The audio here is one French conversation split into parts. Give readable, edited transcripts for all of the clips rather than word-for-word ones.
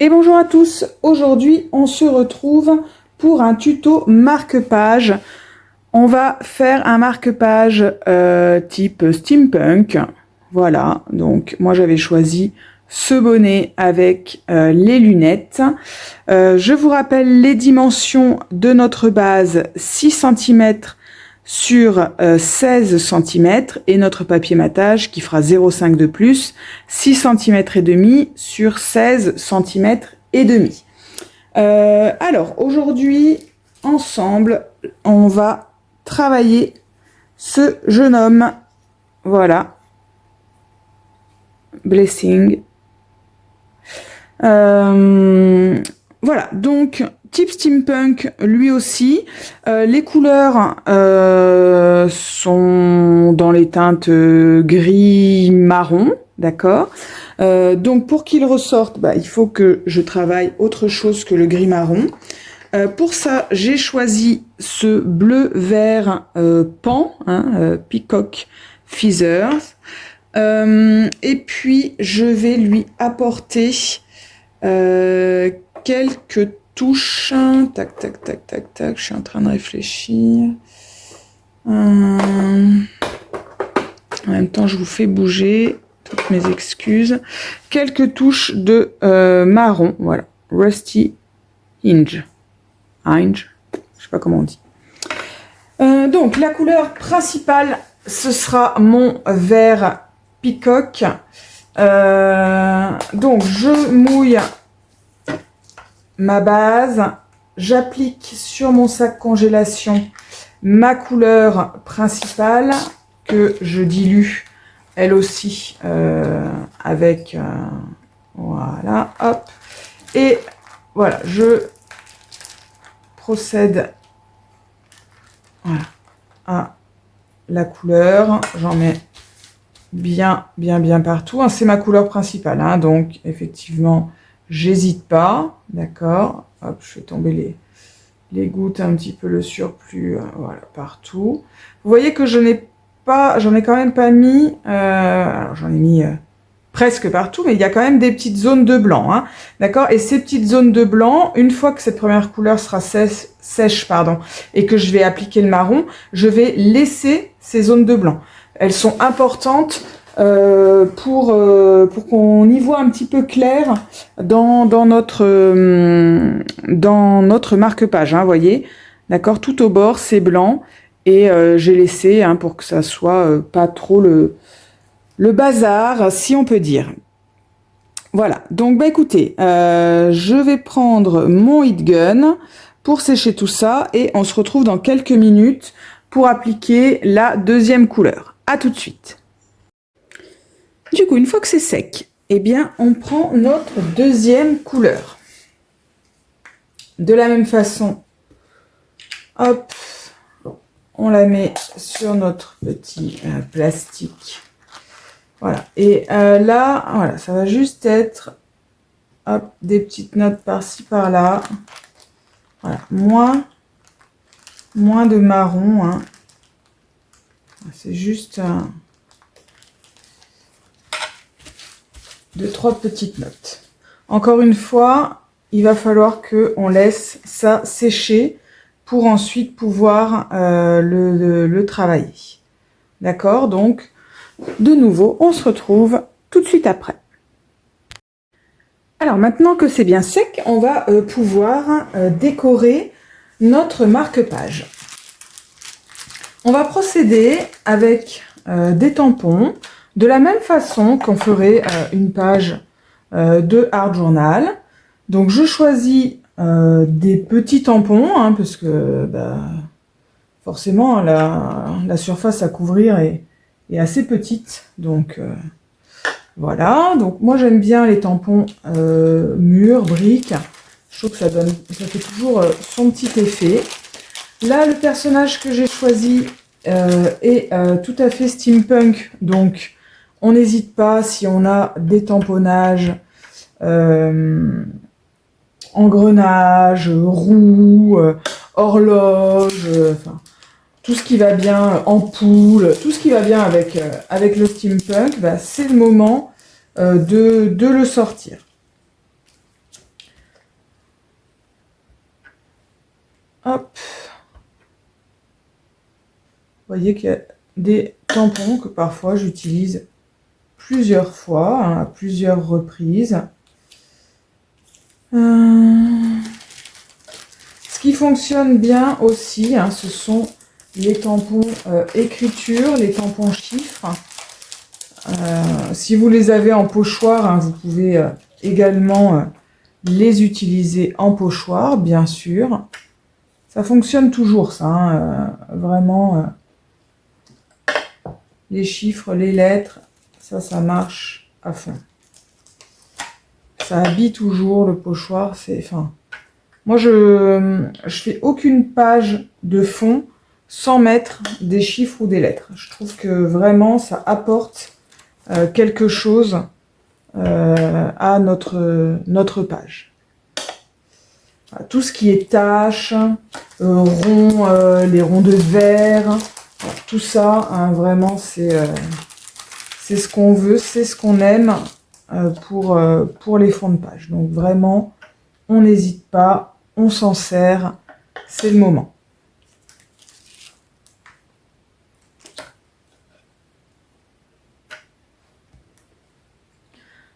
Et bonjour à tous, aujourd'hui on se retrouve pour un tuto marque-page. On va faire un marque-page type steampunk. Voilà, donc moi j'avais choisi ce bonnet avec les lunettes. Je vous rappelle les dimensions de notre base, 6 cm sur 16 cm et notre papier matage qui fera 0,5 de plus, 6 cm et demi sur 16 cm et demi. Alors aujourd'hui, ensemble, on va travailler ce jeune homme. Voilà. Blessing. Voilà, donc type steampunk lui aussi. Les couleurs sont dans les teintes gris-marron, d'accord. Donc pour qu'il ressorte, il faut que je travaille autre chose que le gris-marron. Pour ça, j'ai choisi ce bleu-vert pan, Peacock Feathers. Et puis, je vais lui apporter quelques touches. Tac, tac, tac, tac, tac. Je suis en train de réfléchir. En même temps, je vous fais bouger. Toutes mes excuses. Quelques touches de marron. Voilà. Rusty Hinge. Hinge. Je sais pas comment on dit. Donc, la couleur principale, ce sera mon vert Peacock. Donc, je mouille ma base. J'applique sur mon sac congélation ma couleur principale que je dilue elle aussi avec voilà, hop, et voilà, je procède voilà, à la couleur, j'en mets bien partout, hein, c'est ma couleur principale, hein, donc effectivement j'hésite pas, d'accord, hop, je fais tomber les gouttes, un petit peu le surplus, voilà, partout. Vous voyez que j'en ai quand même pas mis, alors j'en ai mis presque partout, mais il y a quand même des petites zones de blanc, hein, d'accord. Et ces petites zones de blanc, une fois que cette première couleur sera sèche, pardon, et que je vais appliquer le marron, je vais laisser ces zones de blanc. Elles sont importantes pour qu'on y voit un petit peu clair dans notre marque-page, hein, voyez, d'accord. Tout au bord, c'est blanc. Et j'ai laissé hein, pour que ça soit pas trop le bazar, si on peut dire. Voilà, donc écoutez, je vais prendre mon heat gun pour sécher tout ça et on se retrouve dans quelques minutes pour appliquer la deuxième couleur. À tout de suite. Du coup, une fois que c'est sec, eh bien, on prend notre deuxième couleur. De la même façon, hop, on la met sur notre petit plastique. Voilà. Et là, voilà, ça va juste être hop, des petites notes par-ci, par-là. Voilà. Moins de marron. Hein. C'est juste 2-3 petites notes. Encore une fois, il va falloir qu'on laisse ça sécher pour ensuite pouvoir le travailler. D'accord? Donc, de nouveau, on se retrouve tout de suite après. Alors, maintenant que c'est bien sec, on va pouvoir décorer notre marque-page. On va procéder avec des tampons, de la même façon qu'on ferait une page de Art Journal. Donc, je choisis des petits tampons, hein, parce que forcément la surface à couvrir est assez petite. Donc voilà, donc moi j'aime bien les tampons mûrs, briques. Je trouve que ça fait toujours son petit effet. Là, le personnage que j'ai choisi est tout à fait steampunk, donc on n'hésite pas si on a des tamponnages engrenages, roues, horloges, enfin, tout ce qui va bien, ampoule, tout ce qui va bien avec le steampunk, c'est le moment de le sortir. Hop. Vous voyez qu'il y a des tampons que parfois j'utilise plusieurs fois, hein, à plusieurs reprises. Ce qui fonctionne bien aussi, hein, ce sont les tampons écriture, les tampons chiffres. Si vous les avez en pochoir, hein, vous pouvez également les utiliser en pochoir, bien sûr. Ça fonctionne toujours, ça, hein, vraiment. Les chiffres, les lettres, ça marche à fond. Ça habille toujours le pochoir. Enfin, moi, je fais aucune page de fond sans mettre des chiffres ou des lettres. Je trouve que vraiment, ça apporte quelque chose à notre page. Voilà, tout ce qui est tâches, ronds, les ronds de verre, tout ça, hein, vraiment, c'est ce qu'on veut, c'est ce qu'on aime pour les fonds de page. Donc vraiment, on n'hésite pas, on s'en sert, c'est le moment.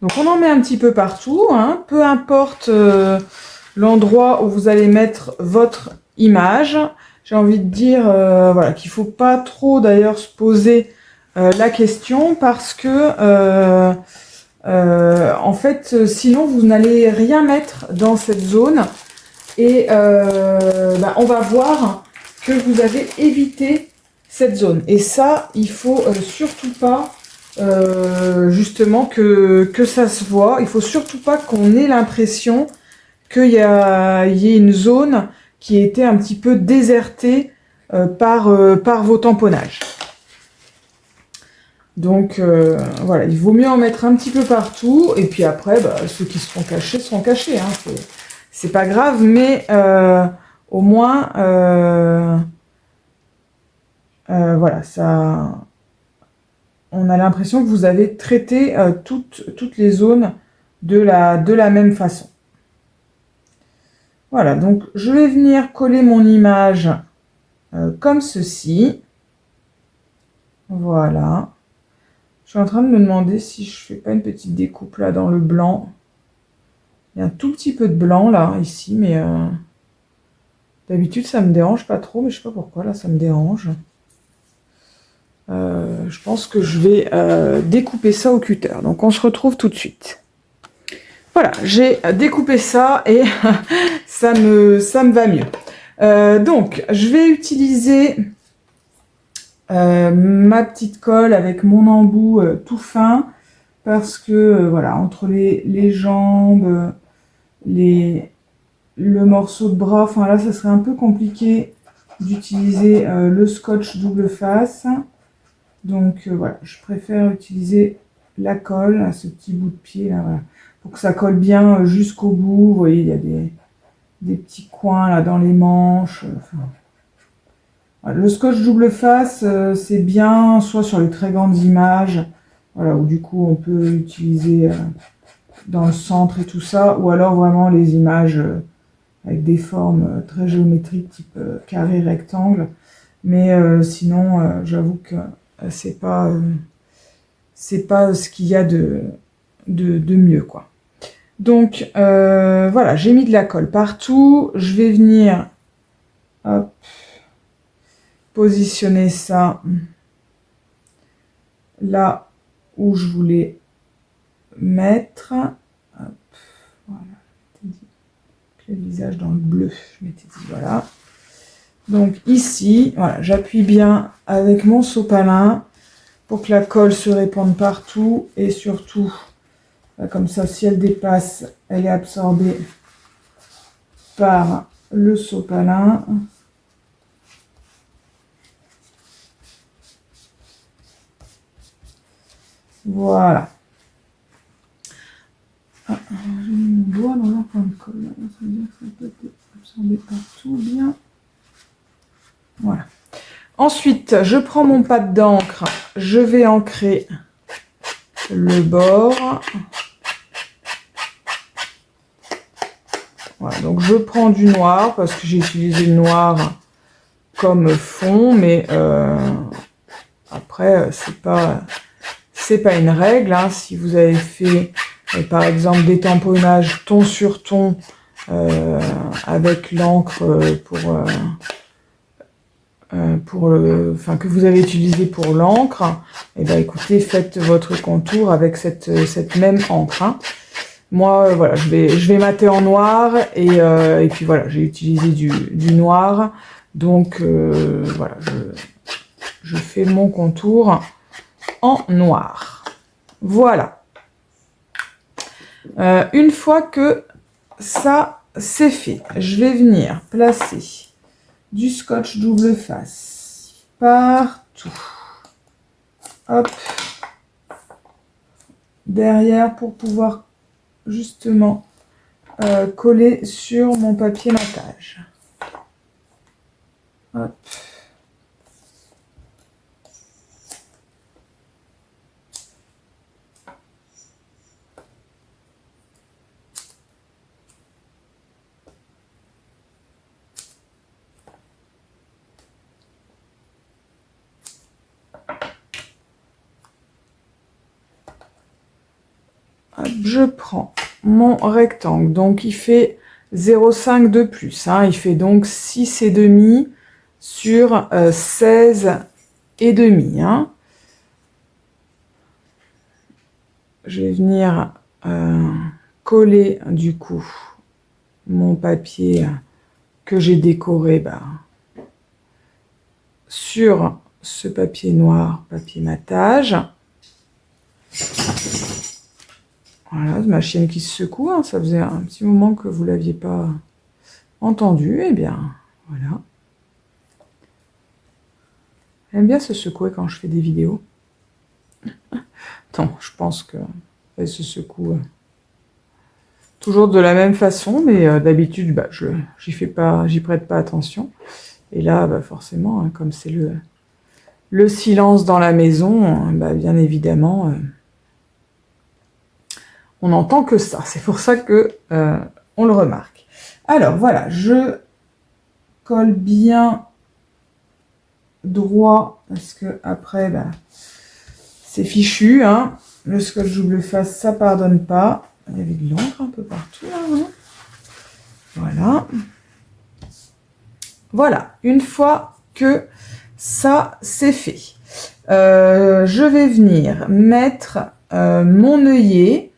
Donc on en met un petit peu partout, hein, peu importe l'endroit où vous allez mettre votre image. J'ai envie de dire voilà, qu'il ne faut pas trop d'ailleurs se poser la question parce que en fait sinon vous n'allez rien mettre dans cette zone et on va voir que vous avez évité cette zone. Et ça, il faut surtout pas justement que ça se voit. Il faut surtout pas qu'on ait l'impression qu'il y ait une zone qui était un petit peu désertée par vos tamponnages. Donc voilà, il vaut mieux en mettre un petit peu partout. Et puis après, ceux qui seront cachés. Hein, c'est pas grave, mais au moins, voilà, ça... On a l'impression que vous avez traité toutes les zones de la même façon. Voilà, donc je vais venir coller mon image comme ceci. Voilà. Je suis en train de me demander si je fais pas une petite découpe là dans le blanc. Il y a un tout petit peu de blanc là, ici, mais d'habitude ça me dérange pas trop, mais je sais pas pourquoi là ça me dérange. Je pense que je vais découper ça au cutter. Donc on se retrouve tout de suite. Voilà, j'ai découpé ça et ça me va mieux. Donc je vais utiliser ma petite colle avec mon embout tout fin parce que voilà, entre les jambes, le morceau de bras, enfin là ça serait un peu compliqué d'utiliser le scotch double face. Donc voilà, je préfère utiliser la colle à ce petit bout de pied là, voilà, pour que ça colle bien jusqu'au bout. Vous voyez, il y a des petits coins là dans les manches. Enfin, voilà. Le scotch double face, c'est bien soit sur les très grandes images, voilà, où du coup on peut utiliser dans le centre et tout ça, ou alors vraiment les images avec des formes très géométriques, type carré, rectangle. Mais sinon, j'avoue que c'est pas ce qu'il y a de mieux, quoi. Donc voilà, j'ai mis de la colle partout. Je vais venir hop, positionner ça là où je voulais mettre. Hop, voilà, le visage dans le bleu, je m'étais dit, voilà. Donc ici, voilà, j'appuie bien avec mon sopalin pour que la colle se répande partout et surtout, comme ça, si elle dépasse, elle est absorbée par le sopalin. Voilà. Ah, j'ai mis mon doigt dans la point de colle. Ça veut dire que ça peut être absorbé partout bien. Voilà. Ensuite, je prends mon pad d'encre, je vais ancrer le bord. Voilà, donc je prends du noir parce que j'ai utilisé le noir comme fond, mais après c'est pas une règle. Hein. Si vous avez fait par exemple des tamponnages ton sur ton avec l'encre que vous avez utilisé pour l'encre, et ben écoutez, faites votre contour avec cette même encre. Hein. Moi, voilà, je vais mater en noir et puis voilà, j'ai utilisé du noir, donc voilà, je fais mon contour en noir. Voilà. Une fois que ça c'est fait, je vais venir placer du scotch double face partout. Hop. Derrière pour pouvoir justement coller sur mon papier matage. Hop. Je prends mon rectangle, donc il fait 0,5 de plus, hein, il fait donc 6,5 sur 16,5. Hein. Je vais venir coller du coup mon papier que j'ai décoré sur ce papier noir, papier matage. Voilà, ma chienne qui se secoue, hein, ça faisait un petit moment que vous ne l'aviez pas entendu. Eh bien, voilà. Elle aime bien se secouer quand je fais des vidéos. Non, je pense qu'elle se secoue toujours de la même façon, mais d'habitude, j'y prête pas attention. Et là, forcément, hein, comme c'est le silence dans la maison, bien évidemment... on n'entend que ça. C'est pour ça que on le remarque. Alors voilà, je colle bien droit parce que après, c'est fichu. Hein. Le scotch double face, ça pardonne pas. Il y avait de l'encre un peu partout là. Hein. Voilà. Voilà. Une fois que ça c'est fait, je vais venir mettre mon œillet.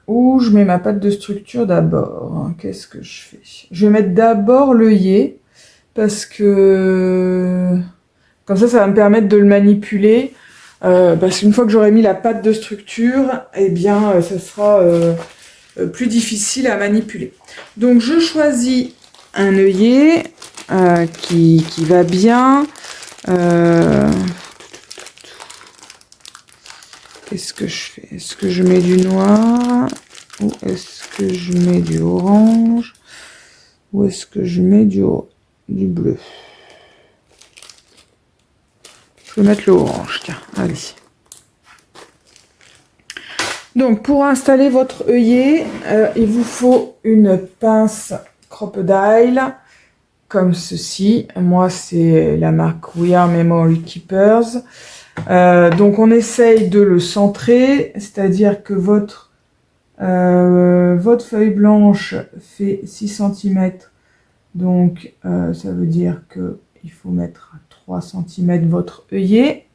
Où je mets ma pâte de structure d'abord. Qu'est-ce que je fais? Je vais mettre d'abord l'œillet parce que comme ça va me permettre de le manipuler. Parce qu'une fois que j'aurai mis la pâte de structure, eh bien, ça sera plus difficile à manipuler. Donc, je choisis un œillet qui va bien. Qu'est-ce que je fais? Est-ce que je mets du noir? Ou est-ce que je mets du orange? Ou est-ce que je mets du bleu? Je vais mettre le orange, tiens, allez. Donc, pour installer votre œillet, il vous faut une pince Crocodile, comme ceci. Moi, c'est la marque We Are Memory Keepers. Donc on essaye de le centrer, c'est-à-dire que votre feuille blanche fait 6 cm, donc ça veut dire qu'il faut mettre 3 cm votre œillet.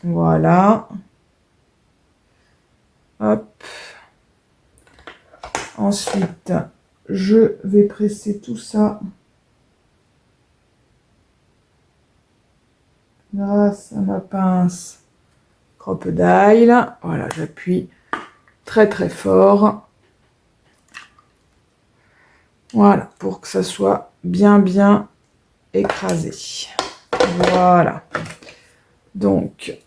Voilà. Hop. Ensuite, je vais presser tout ça grâce à ma pince Crocodile. Voilà, j'appuie très très fort. Voilà, pour que ça soit bien écrasé. Voilà. Donc,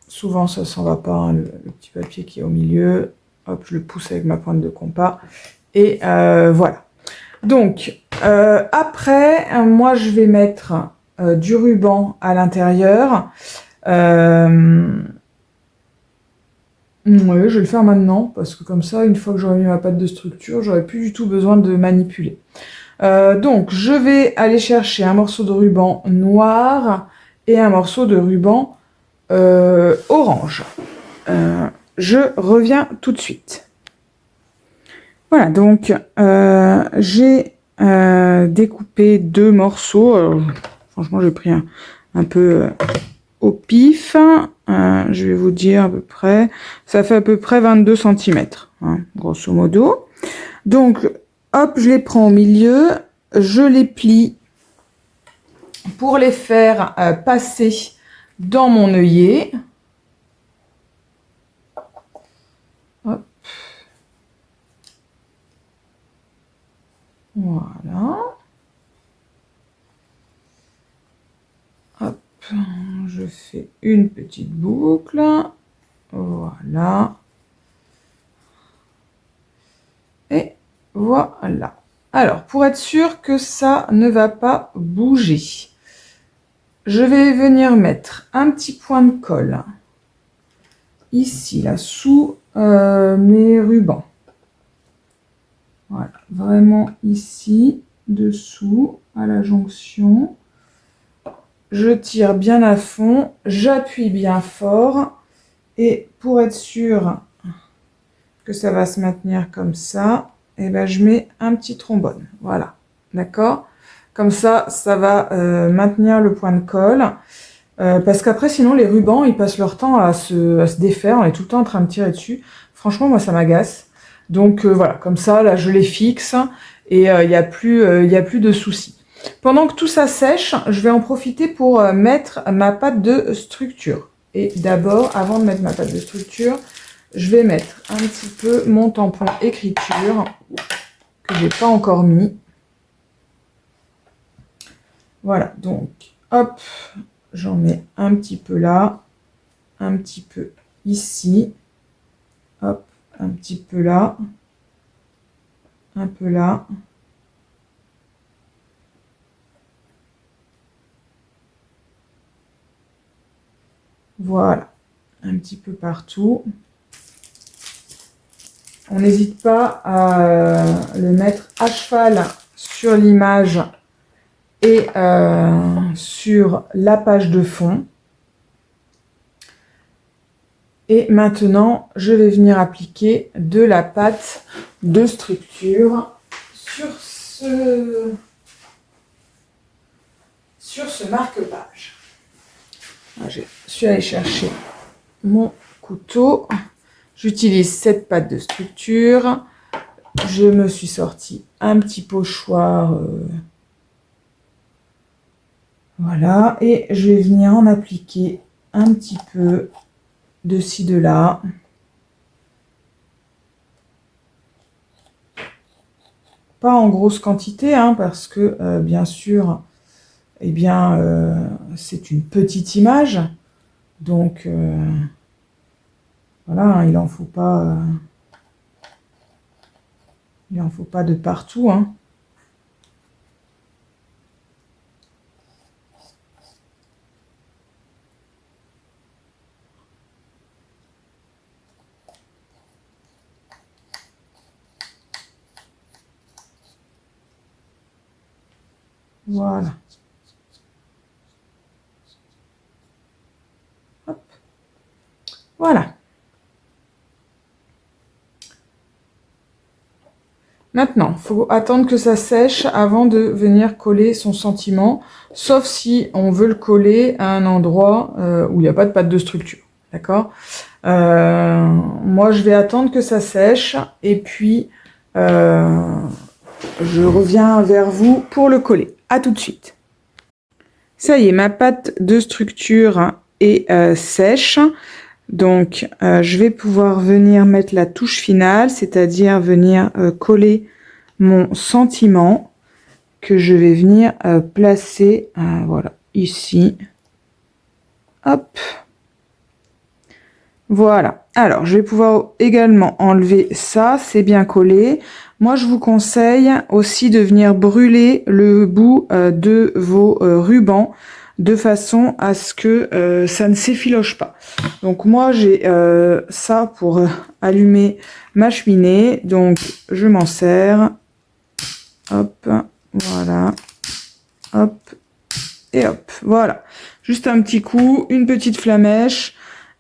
souvent ça s'en va pas, hein, le petit papier qui est au milieu. Hop, je le pousse avec ma pointe de compas. Et voilà. Donc, après, moi je vais mettre... du ruban à l'intérieur. Ouais, je vais le faire maintenant, parce que comme ça, une fois que j'aurai mis ma pâte de structure, j'aurai plus du tout besoin de manipuler. Donc, je vais aller chercher un morceau de ruban noir et un morceau de ruban orange. Je reviens tout de suite. Voilà, donc j'ai découpé 2 morceaux. Franchement, j'ai pris un peu au pif. Je vais vous dire à peu près. Ça fait à peu près 22 cm, hein, grosso modo. Donc, hop, je les prends au milieu. Je les plie pour les faire passer dans mon œillet. Hop. Voilà. Hop, je fais une petite boucle. Voilà. Et voilà. Alors, pour être sûr que ça ne va pas bouger, je vais venir mettre un petit point de colle ici, là, sous mes rubans. Voilà, vraiment ici, dessous, à la jonction. Je tire bien à fond, j'appuie bien fort. Et pour être sûr que ça va se maintenir comme ça, et ben je mets un petit trombone. Voilà, d'accord? Comme ça, ça va maintenir le point de colle. Parce qu'après, sinon, les rubans, ils passent leur temps à se défaire. On est tout le temps en train de tirer dessus. Franchement, moi, ça m'agace. Donc, voilà, comme ça, là, je les fixe. Et il n'y a plus de soucis. Pendant que tout ça sèche, je vais en profiter pour mettre ma pâte de structure. Et d'abord, avant de mettre ma pâte de structure, je vais mettre un petit peu mon tampon écriture que j'ai pas encore mis. Voilà, donc, hop, j'en mets un petit peu là, un petit peu ici, hop, un petit peu là, un peu là. Voilà, un petit peu partout. On n'hésite pas à le mettre à cheval sur l'image et sur la page de fond. Et maintenant, je vais venir appliquer de la pâte de structure sur ce marque-page. Je suis allée chercher mon couteau. J'utilise cette pâte de structure. Je me suis sorti un petit pochoir. Voilà. Et je vais venir en appliquer un petit peu de ci, de là. Pas en grosse quantité, hein, parce que, bien sûr, eh bien, c'est une petite image. Donc, voilà, hein, il en faut pas de partout, hein. Voilà. Hop. Voilà. Maintenant, il faut attendre que ça sèche avant de venir coller son sentiment, sauf si on veut le coller à un endroit où il n'y a pas de pâte de structure. D'accord? Moi, je vais attendre que ça sèche et puis je reviens vers vous pour le coller. À tout de suite. Ça y est, ma pâte de structure est sèche. Donc, je vais pouvoir venir mettre la touche finale, c'est-à-dire venir coller mon sentiment que je vais venir placer, voilà, ici. Hop. Voilà. Alors, je vais pouvoir également enlever ça, c'est bien collé. Moi, je vous conseille aussi de venir brûler le bout de vos rubans de façon à ce que ça ne s'effiloche pas. Donc moi j'ai ça pour allumer ma cheminée, donc je m'en sers, hop, voilà, hop, et hop, voilà. Juste un petit coup, une petite flamèche,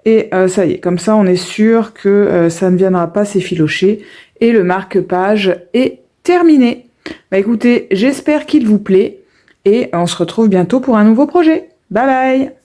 et ça y est, comme ça on est sûr que ça ne viendra pas s'effilocher, et le marque-page est terminé. Bah écoutez, j'espère qu'il vous plaît, et on se retrouve bientôt pour un nouveau projet. Bye bye!